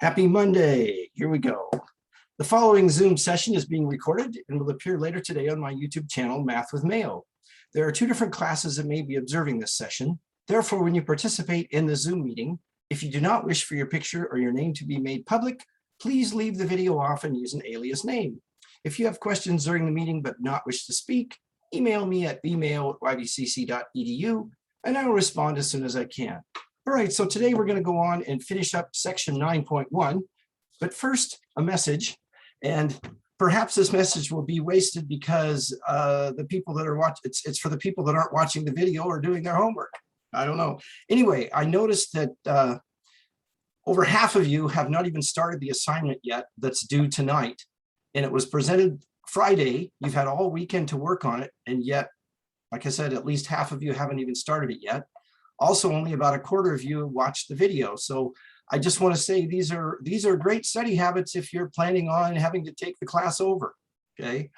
Happy Monday. Here we go. The following Zoom session is being recorded and will appear later today on my YouTube channel, Math with Mayo. There are two different classes that may be observing this session. Therefore, when you participate in the Zoom meeting, if you do not wish for your picture or your name to be made public, please leave the video off and use an alias name. If you have questions during the meeting but not wish to speak, email me at bmail@ybcc.edu and I will respond as soon as I can. All right, so today we're going to go on and finish up section 9.1, but first a message, and perhaps this message will be wasted because the people that are watching, it's for the people that aren't watching the video or doing their homework. I don't know. Anyway, I noticed that over half of you have not even started the assignment yet that's due tonight, and it was presented Friday. You've had all weekend to work on it, and yet, like I said, at least half of you haven't even started it yet. Also, only about a quarter of you watched the video. So I just want to say these are great study habits if you're planning on having to take the class over. Okay.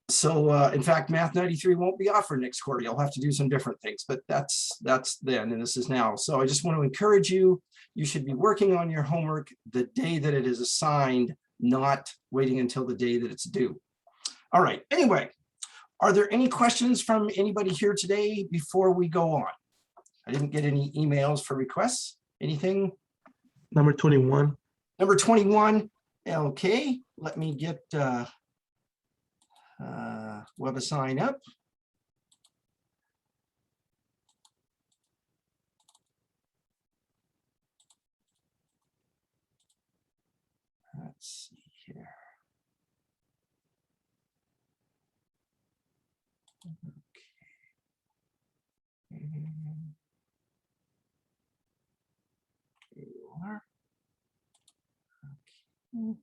So in fact, Math 93 won't be offered next quarter. You'll have to do some different things, but that's then, and this is now. So I just want to encourage you. You should be working on your homework the day that it is assigned, not waiting until the day that it's due. All right. Anyway. Are there any questions from anybody here today before we go on? I didn't get any emails for requests. Anything? Number 21. Number 21. Okay, let me get WebAssign up. Let's see here. Okay. Here you are. Okay.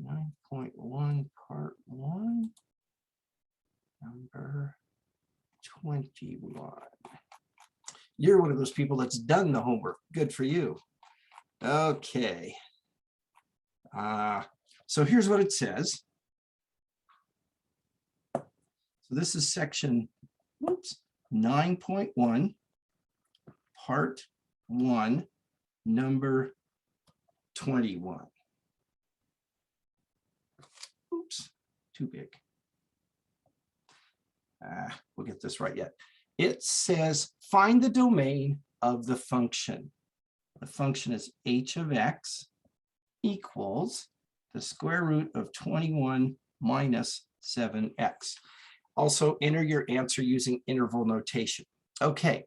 9.1 part 1, number 21. You're one of those people that's done the homework. Good for you. Okay. So here's what it says. So this is section 9.1, part 1, number 21. Oops, too big. We'll get this right yet. It says, find the domain of the function. The function is h of x equals the square root of 21 minus 7x. Also enter your answer using interval notation. Okay,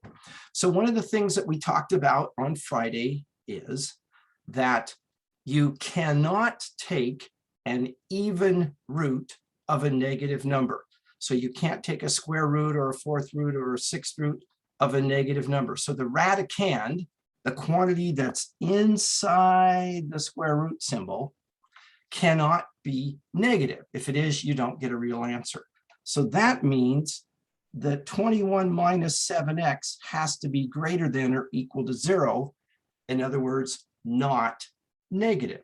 so one of the things that we talked about on Friday is that you cannot take an even root of a negative number. So you can't take a square root or a fourth root or a sixth root of a negative number. So the radicand, the quantity that's inside the square root symbol, cannot be negative. If it is, you don't get a real answer. So that means that 21 minus 7x has to be greater than or equal to 0. In other words, not negative.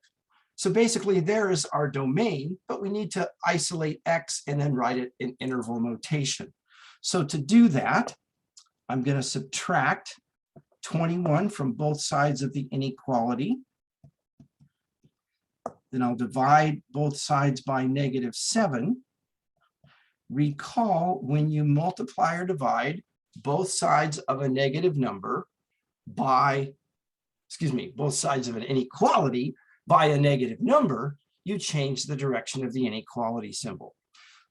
So basically there is our domain, but we need to isolate x and then write it in interval notation. So to do that, I'm going to subtract 21 from both sides of the inequality. Then I'll divide both sides by -7. Recall when you multiply or divide both sides of a negative number by, both sides of an inequality by a negative number, you change the direction of the inequality symbol.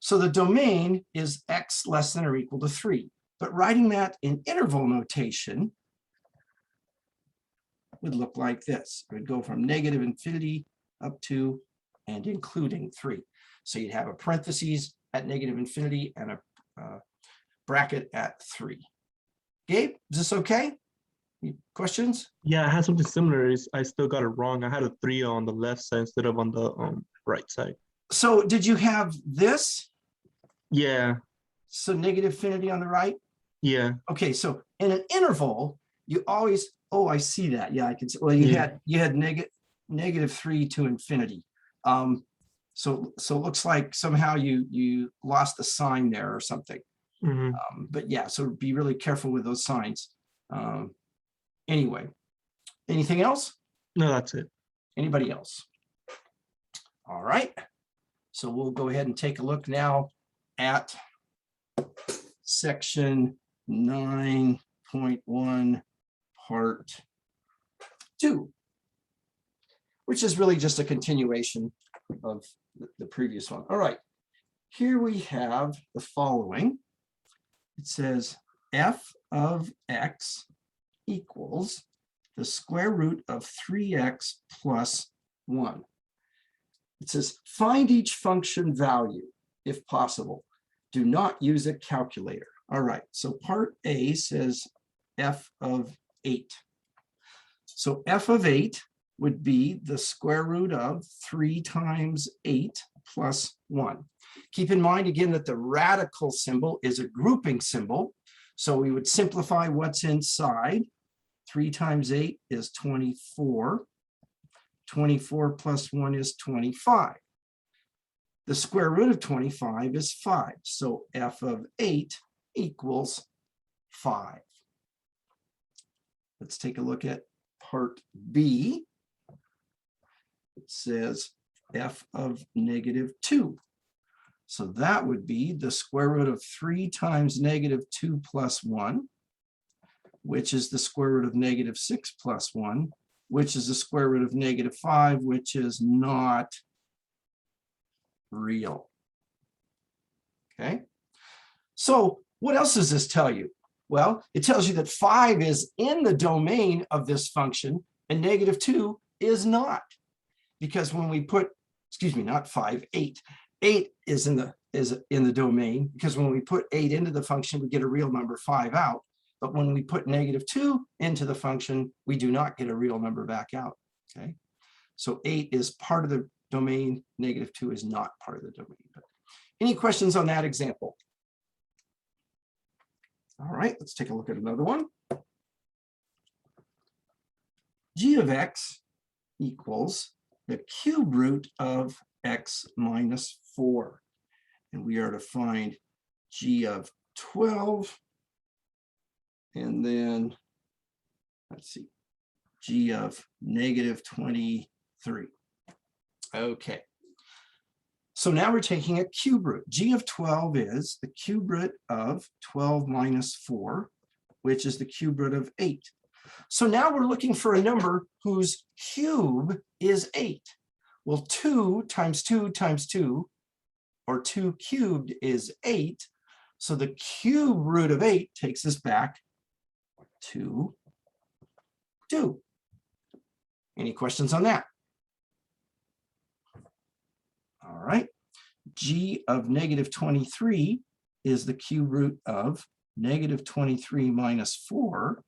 So the domain is x less than or equal to 3. But writing that in interval notation would look like this. It would go from -infinity up to and including 3. So you'd have a parentheses at -infinity and a bracket at 3. Gabe, is this okay? Any questions? Yeah, I had something similar. I still got it wrong. I had a 3 on the left side instead of on the right side. So did you have this? Yeah. So -infinity on the right? Yeah. Okay, so in an interval, you always, oh, I see that. Yeah, I can see. Well, you had -3 to infinity. So it looks like somehow you lost the sign there or something. But yeah, so be really careful with those signs. Anyway, Anything else? No, that's it. Anybody else? All right. So we'll go ahead and take a look now at section 9.1, part 2, which is really just a continuation of the previous one. All right. Here we have the following. It says f of x equals the square root of 3x plus 1. It says find each function value if possible. Do not use a calculator. All right, so part A says f of 8. So f of 8 would be the square root of 3 times 8 plus 1. Keep in mind again that the radical symbol is a grouping symbol. So we would simplify what's inside. 3 times 8 is 24. 24 plus 1 is 25. The square root of 25 is 5. So f of 8 equals 5. Let's take a look at part B. It says f of negative 2. So that would be the square root of 3 times negative 2 plus 1, which is the square root of negative 6 plus 1, which is the square root of negative 5, which is not real. Okay. So what else does this tell you? Well, it tells you that 5 is in the domain of this function and negative 2 is not. Because when we put, excuse me, not 5, 8. 8 is in the domain, because when we put 8 into the function, we get a real number 5 out. But when we put negative 2 into the function, we do not get a real number back out. Okay. So 8 is part of the domain, negative 2 is not part of the domain. But any questions on that example? All right, let's take a look at another one. G of x equals the cube root of x minus 4. And we are to find g of 12. And then, let's see, g of negative 23. Okay. So now we're taking a cube root. G of 12 is the cube root of 12 minus 4, which is the cube root of 8. So now we're looking for a number whose cube is 8. Well, 2 times 2 times 2, or 2 cubed, is 8. So the cube root of 8 takes us back to 2. Any questions on that? All right. G of negative 23 is the cube root of negative 23 minus 4,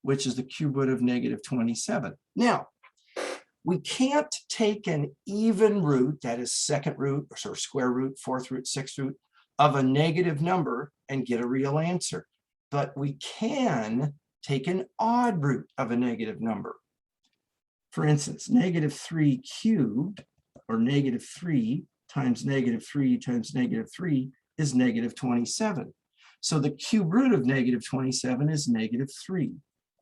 which is the cube root of negative 27. Now, we can't take an even root, that is second root, or square root, fourth root, sixth root, of a negative number and get a real answer. But we can take an odd root of a negative number. For instance, negative 3 cubed, or negative 3 times negative 3 times negative 3 is negative 27. So the cube root of negative 27 is negative 3.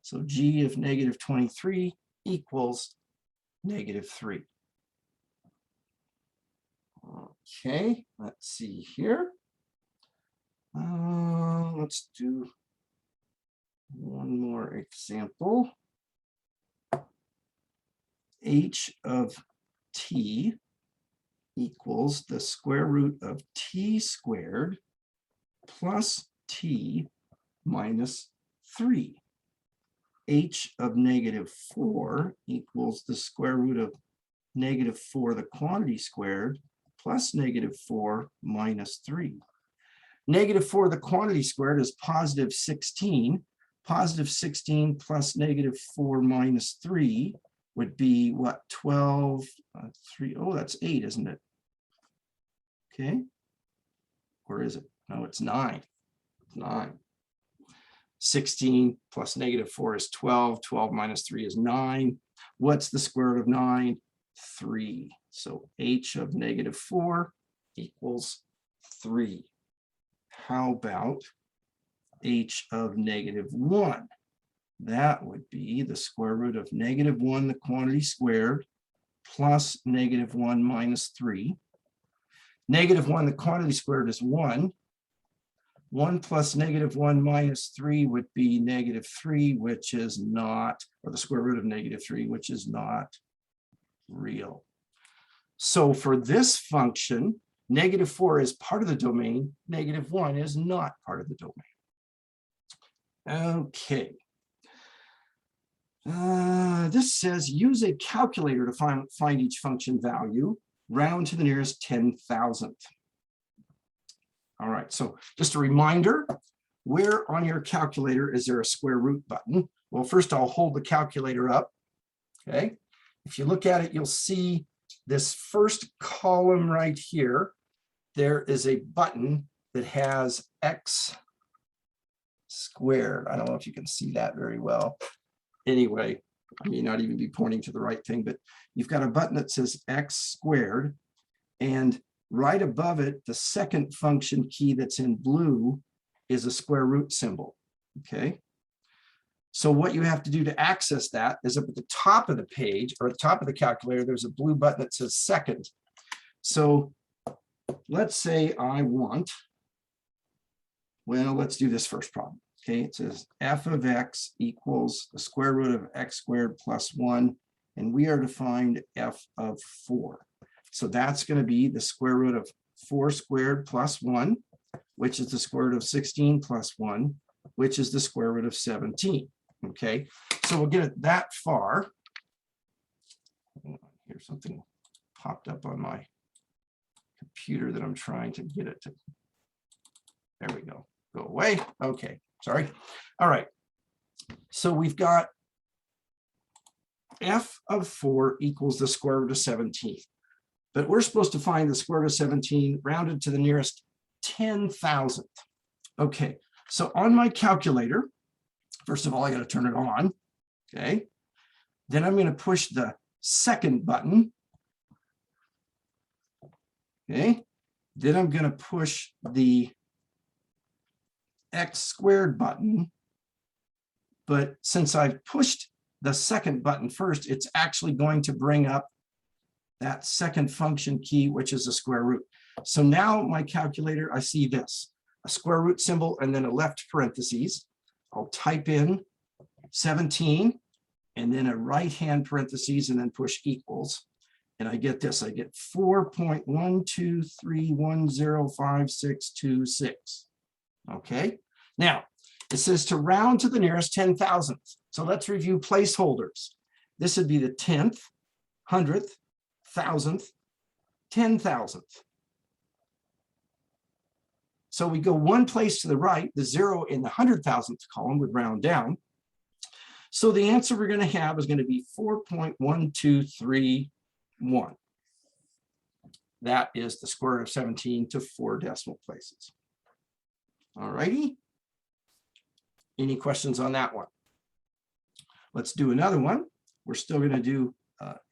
So g of negative 23 equals negative 3. Okay, let's see here. Let's do one more example. H of t equals the square root of t squared plus t minus 3. H of negative 4 equals the square root of negative 4, the quantity squared, plus negative 4 minus 3. Negative 4, the quantity squared, is positive 16. Positive 16 plus negative 4 minus 3 would be what? 12, 3, oh, that's 8, isn't it? Okay. Or is it? No, it's 9. It's 9. 16 plus negative 4 is 12. 12 minus 3 is 9. What's the square root of 9? 3. So h of negative 4 equals 3. How about h of negative 1? that would be the square root of -1, the quantity squared, plus -1 minus 3. -1, the quantity squared is 1. 1 plus -1 minus 3 would be -3, which is not, or the square root of -3, which is not real. So for this function, -4 is part of the domain, -1 is not part of the domain. Okay. This says use a calculator to find each function value, round to the nearest 10,000th. All right, so just a reminder, where on your calculator is there a square root button? Well, first I'll hold the calculator up, okay? If you look at it, you'll see this first column right here. There is a button that has x squared. I don't know if you can see that very well. Anyway, I may not even be pointing to the right thing, but you've got a button that says x squared, and right above it, the second function key that's in blue is a square root symbol, okay? So what you have to do to access that is up at the top of the page, or at the top of the calculator, there's a blue button that says second. So let's say I want, well, let's do this first problem. Okay, it says f of x equals the square root of x squared plus 1, and we are to find f of 4. So that's going to be the square root of 4 squared plus 1, which is the square root of 16 plus 1, which is the square root of 17. Okay, so we'll get it that far. Here's something popped up on my computer that I'm trying to get it to. There we go. Go away. Okay, sorry. All right. So we've got f of 4 equals the square root of 17. But we're supposed to find the square root of 17 rounded to the nearest 10,000th. Okay, so on my calculator, first of all, I got to turn it on. Okay, then I'm going to push the second button. Okay, then I'm going to push the x squared button. But since I've pushed the second button first, it's actually going to bring up that second function key, which is the square root. So now my calculator, I see this, a square root symbol and then a left parentheses. I'll type in 17 and then a right-hand parentheses and then push equals. And I get this, I get 4.123105626. Okay, now it says to round to the nearest 10,000th. So let's review placeholders. This would be the 10th, 100th, 1,000th, 10,000th. So we go one place to the right, the 0 in the 100,000th column would round down. So the answer we're going to have is going to be 4.1231. That is the square root of 17 to 4 decimal places. All righty. Any questions on that one? Let's do another one. We're still going to do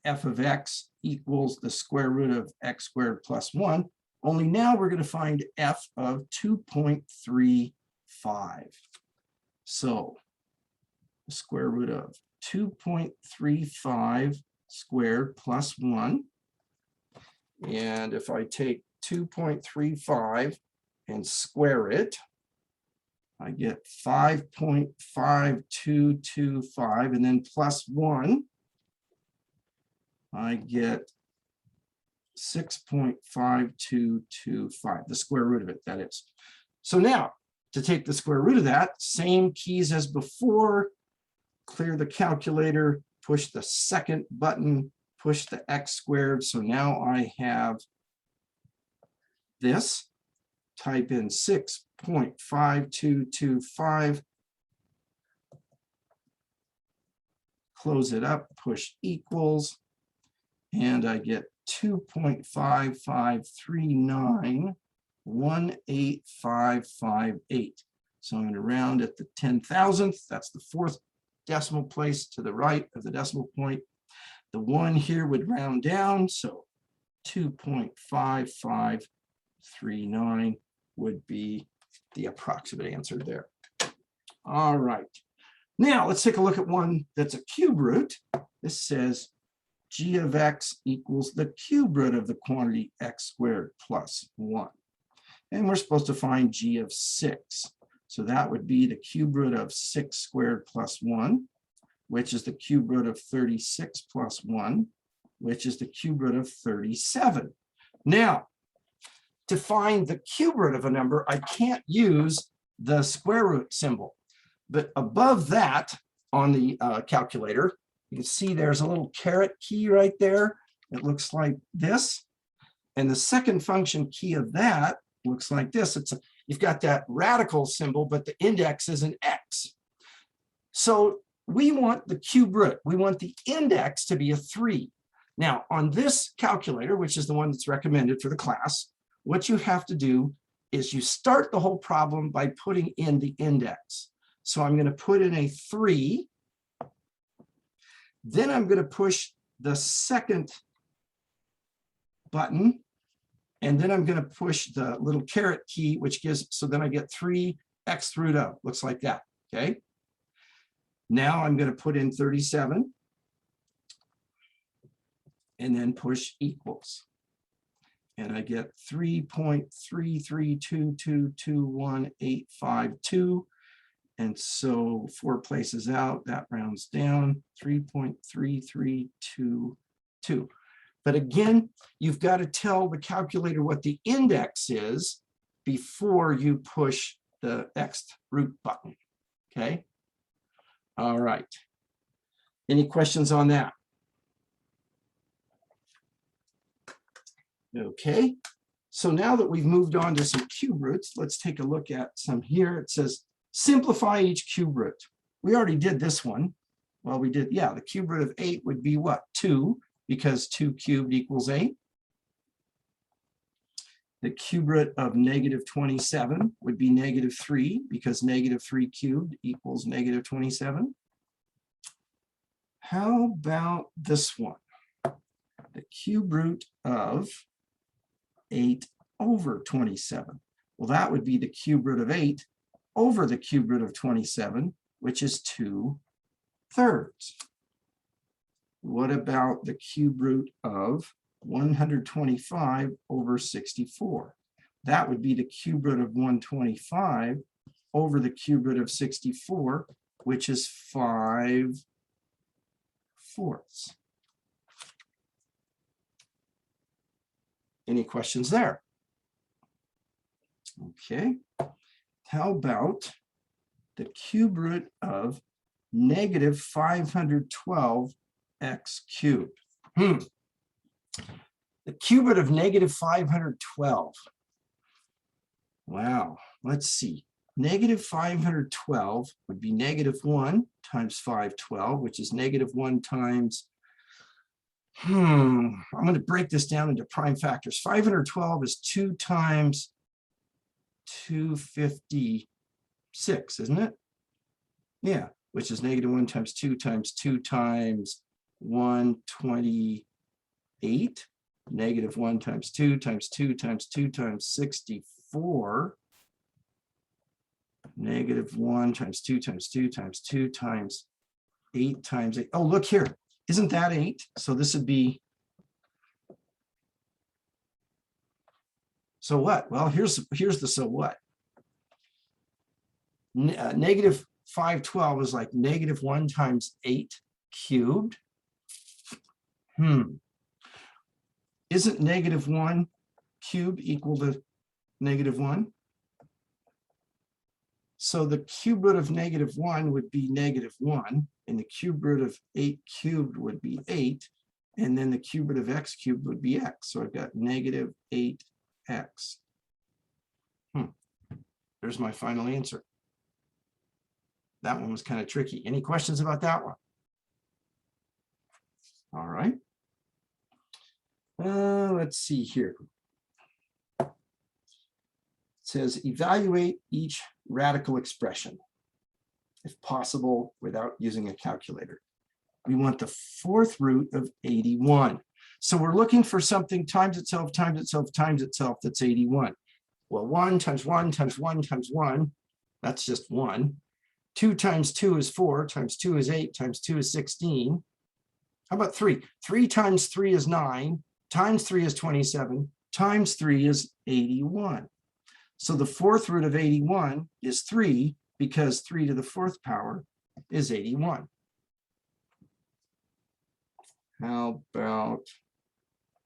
f of x equals the square root of x squared plus 1. Only now we're going to find f of 2.35. So the square root of 2.35 squared plus 1. And if I take 2.35 and square it, I get 5.5225, and then plus 1, I get 6.5225, the square root of it, that is. So now, to take the square root of that, same keys as before, clear the calculator, push the second button, push the x squared. So now I have this, type in 6.5225, close it up, push equals, and I get 2.5539185558. So I'm going to round at the 10,000th. That's the 4th decimal place to the right of the decimal point. The 1 here would round down, so 2.5539 would be the approximate answer there. All right. Now let's take a look at one that's a cube root. This says g of x equals the cube root of the quantity x squared plus 1. And we're supposed to find g of 6. So that would be the cube root of 6 squared plus 1, which is the cube root of 36 plus 1, which is the cube root of 37. Now, to find the cube root of a number, I can't use the square root symbol. But above that on the calculator, you can see there's a little caret key right there. It looks like this. And the second function key of that looks like this. You've got that radical symbol, but the index is an x. So we want the cube root. We want the index to be a 3. Now, on this calculator, which is the one that's recommended for the class, what you have to do is you start the whole problem by putting in the index. So I'm going to put in a 3. Then I'm going to push the second button. And then I'm going to push the little caret key, which gives, so then I get 3 x root of, looks like that, okay? Now I'm going to put in 37 and then push equals. And I get 3.332221852. And so 4 places out, that rounds down, 3.3322. But again, you've got to tell the calculator what the index is before you push the x root button, okay? All right. Any questions on that? Okay, so now that we've moved on to some cube roots, let's take a look at some here. It says, simplify each cube root. We already did this one. Well, we did, yeah, the cube root of 8 would be what? 2, because 2 cubed equals 8. The cube root of negative 27 would be negative 3, because negative 3 cubed equals negative 27. How about this one? The cube root of 8 over 27. Well, that would be the cube root of 8 over the cube root of 27, which is 2/3. What about the cube root of 125 over 64? That would be the cube root of 125 over the cube root of 64, which is 5/4. Any questions there? Okay. How about the cube root of negative 512 x cubed? The cube root of negative 512. Wow, let's see. Negative 512 would be negative 1 times 512, which is negative 1 times, I'm going to break this down into prime factors. 512 is 2 times 256, isn't it? Yeah, which is negative 1 times 2 times 2 times 128. Negative 1 times 2 times 2 times 2 times 64. Negative 1 times 2 times 2 times 2 times 8 times 8. Oh, look here. Isn't that 8? So this would be, so what? Well, here's the so what. Negative 512 is like negative 1 times 8 cubed. Isn't negative 1 cubed equal to negative 1? So the cube root of negative 1 would be negative 1, and the cube root of 8 cubed would be 8, and then the cube root of x cubed would be x. So I've got negative 8x. There's my final answer. That one was kind of tricky. Any questions about that one? All right. Let's see here. It says evaluate each radical expression, if possible, without using a calculator. We want the fourth root of 81. So we're looking for something times itself, times itself, times itself that's 81. Well, 1 times 1 times 1 times 1, that's just 1. 2 times 2 is 4, times 2 is 8, times 2 is 16. How about 3? 3 times 3 is 9, times 3 is 27, times 3 is 81. So the fourth root of 81 is 3, because 3 to the fourth power is 81. How about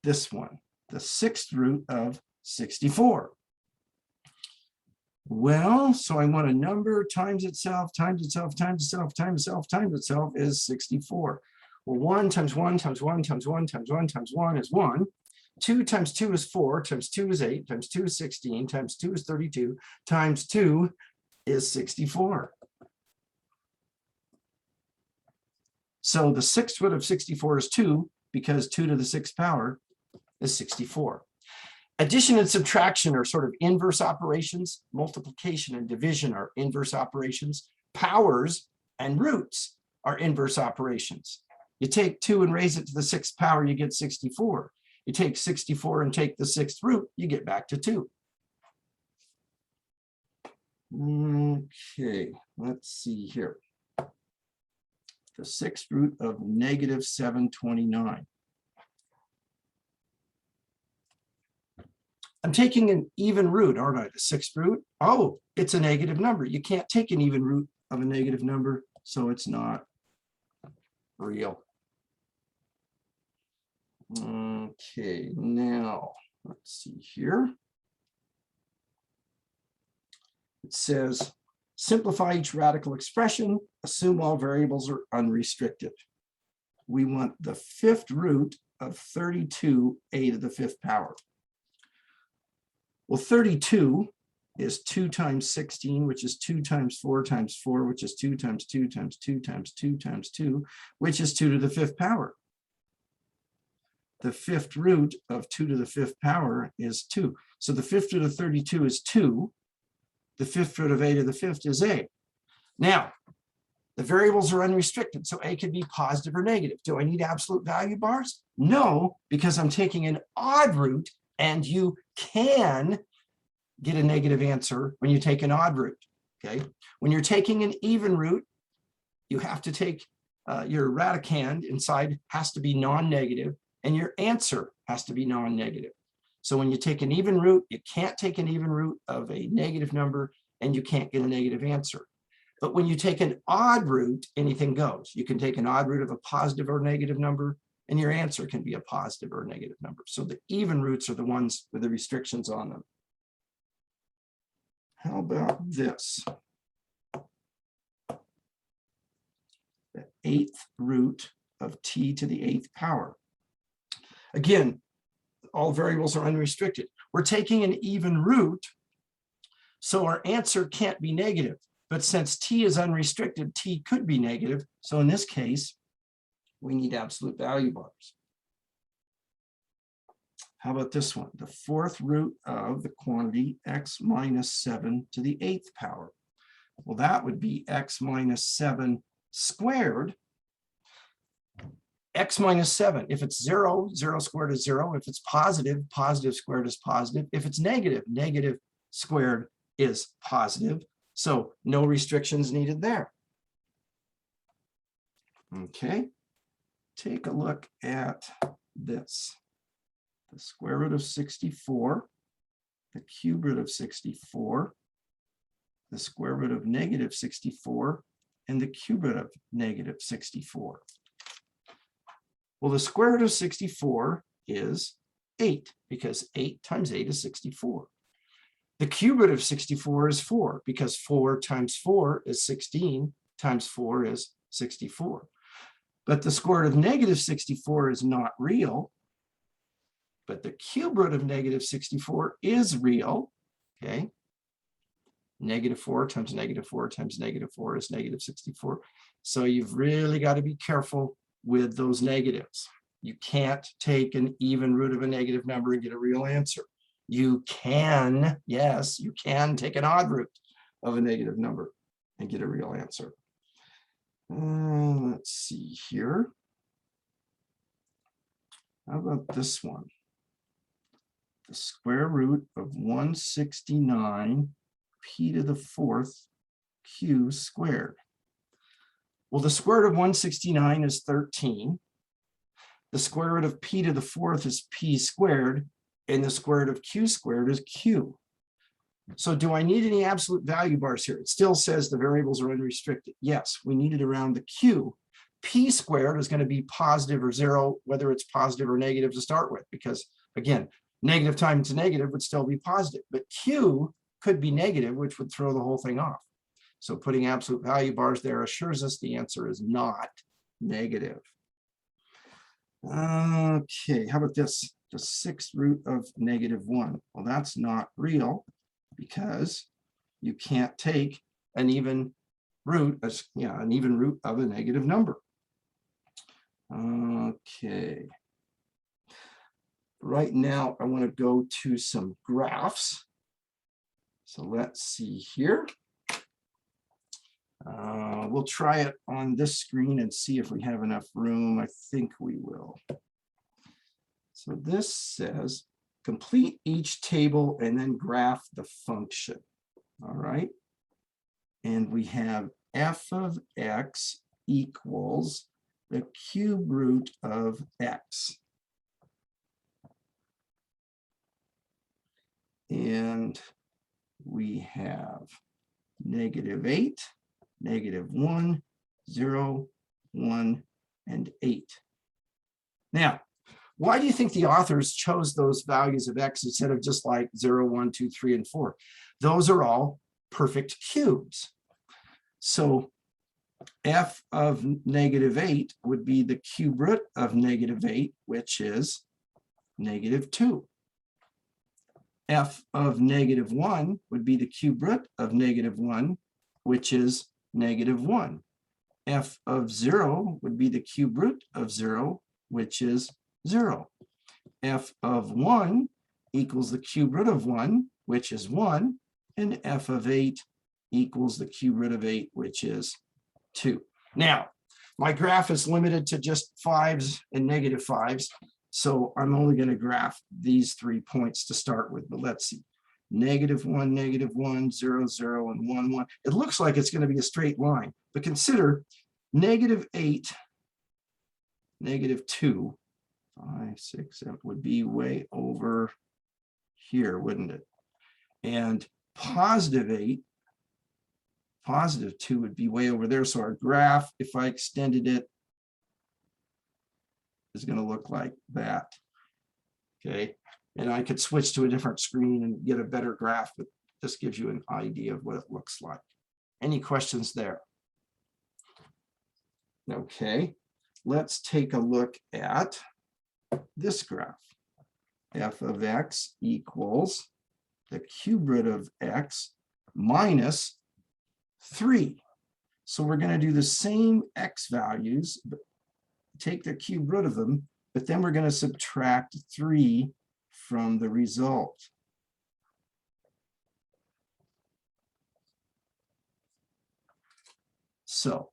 this one? The sixth root of 64. Well, so I want a number times itself, times itself, times itself, times itself, times itself is 64. Well, 1 times 1 times 1 times 1 times 1 times 1 is 1. 2 times 2 is 4, times 2 is 8, times 2 is 16, times 2 is 32, times 2 is 64. So the sixth root of 64 is 2, because 2 to the sixth power is 64. Addition and subtraction are sort of inverse operations. Multiplication and division are inverse operations. Powers and roots are inverse operations. You take 2 and raise it to the sixth power, you get 64. You take 64 and take the sixth root, you get back to 2. Okay, let's see here. The sixth root of negative 729. I'm taking an even root, aren't I? The sixth root. Oh, it's a negative number. You can't take an even root of a negative number, so it's not real. Okay, now let's see here. It says, simplify each radical expression, assume all variables are unrestricted. We want the fifth root of 32a to the fifth power. Well, 32 is 2 times 16, which is 2 times 4 times 4, which is 2 times 2 times 2 times 2 times 2, which is 2 to the fifth power. The fifth root of 2 to the fifth power is 2. So the fifth root of 32 is 2. The fifth root of a to the fifth is a. Now, the variables are unrestricted, so a could be positive or negative. Do I need absolute value bars? No, because I'm taking an odd root, and you can get a negative answer when you take an odd root, okay? When you're taking an even root, you have to take your radicand inside has to be non-negative, and your answer has to be non-negative. So when you take an even root, you can't take an even root of a negative number, and you can't get a negative answer. But when you take an odd root, anything goes. You can take an odd root of a positive or negative number, and your answer can be a positive or a negative number. So the even roots are the ones with the restrictions on them. How about this? The eighth root of t to the eighth power. Again, all variables are unrestricted. We're taking an even root, so our answer can't be negative. But since t is unrestricted, t could be negative. So in this case, we need absolute value bars. How about this one? The fourth root of the quantity x minus 7 to the eighth power. Well, that would be x minus 7 squared. X minus 7. If it's 0, 0 squared is 0. If it's positive, positive squared is positive. If it's negative, negative squared is positive. So no restrictions needed there. Okay. Take a look at this. The square root of 64, the cube root of 64, the square root of negative 64, and the cube root of negative 64. Well, the square root of 64 is 8, because 8 times 8 is 64. The cube root of 64 is 4, because 4 times 4 is 16, times 4 is 64. But the square root of negative 64 is not real, but the cube root of negative 64 is real, okay? Negative 4 times negative 4 times negative 4 is negative 64. So you've really got to be careful with those negatives. You can't take an even root of a negative number and get a real answer. You can, yes, you can take an odd root of a negative number and get a real answer. Let's see here. How about this one? The square root of 169 p to the fourth q squared. Well, the square root of 169 is 13. The square root of p to the fourth is p squared, and the square root of q squared is q. So do I need any absolute value bars here? It still says the variables are unrestricted. Yes, we need it around the q. P squared is going to be positive or zero, whether it's positive or negative to start with, because again, negative times negative would still be positive, but q could be negative, which would throw the whole thing off. So putting absolute value bars there assures us the answer is not negative. Okay, how about this? The sixth root of -1. Well, that's not real because you can't take an even root, an even root of a negative number. Okay. Right now, I want to go to some graphs. So let's see here. We'll try it on this screen and see if we have enough room. I think we will. So this says complete each table and then graph the function. All right. And we have f of x equals the cube root of x. And we have -8, -1, 0, 1, and 8. Now, why do you think the authors chose those values of x instead of just like 0, 1, 2, 3, and 4? Those are all perfect cubes. So f of -8 would be the cube root of -8, which is -2. F of -1 would be the cube root of -1, which is -1. F of 0 would be the cube root of 0, which is 0. F of 1 equals the cube root of 1, which is 1. And f of 8 equals the cube root of 8, which is 2. Now, my graph is limited to just 5s and -5s. So I'm only going to graph these 3 points to start with, but let's see. -1, -1, 0, 0, and 1, 1. It looks like it's going to be a straight line, but consider -8, -2, 5, 6, 7 would be way over here, wouldn't it? And +8, +2 would be way over there. So our graph, if I extended it, is going to look like that. Okay, and I could switch to a different screen and get a better graph, but this gives you an idea of what it looks like. Any questions there? Okay, let's take a look at this graph. F of x equals the cube root of x minus 3. So we're going to do the same x values, but take the cube root of them, but then we're going to subtract 3 from the result. So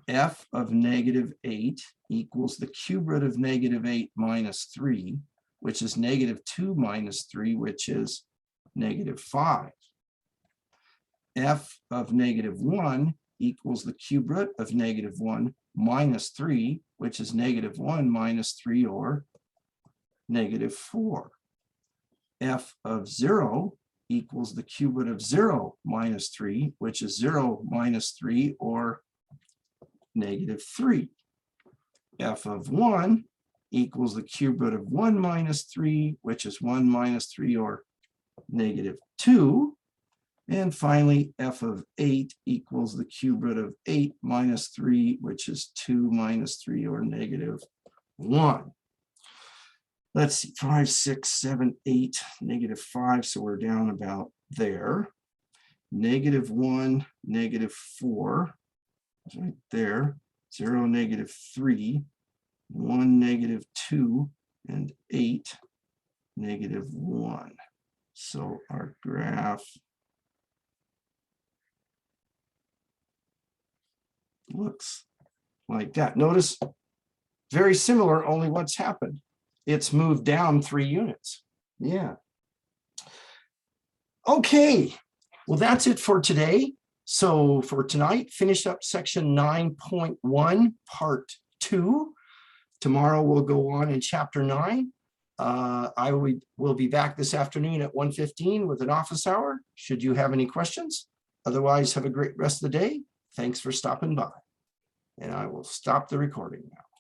f of -8 equals the cube root of -8 minus 3, which is -2 minus 3, which is -5. F of -1 equals the cube root of -1 minus 3, which is -1 minus 3, or -4. F of 0 equals the cube root of 0 minus 3, which is 0 minus 3, or -3. F of 1 equals the cube root of 1 minus 3, which is 1 minus 3, or -2. And finally, f of 8 equals the cube root of 8 minus 3, which is 2 minus 3, or -1. Let's see, 5, 6, 7, 8, -5. So we're down about there. -1, -4, right there. 0, -3, 1, -2, and 8, -1. So our graph looks like that. Notice, very similar, only what's happened? It's moved down 3 units. Yeah. Okay, well, that's it for today. So for tonight, finish up section 9.1, part 2. Tomorrow we'll go on in chapter 9. I will be back this afternoon at 1:15 with an office hour, should you have any questions. Otherwise, have a great rest of the day. Thanks for stopping by. And I will stop the recording now.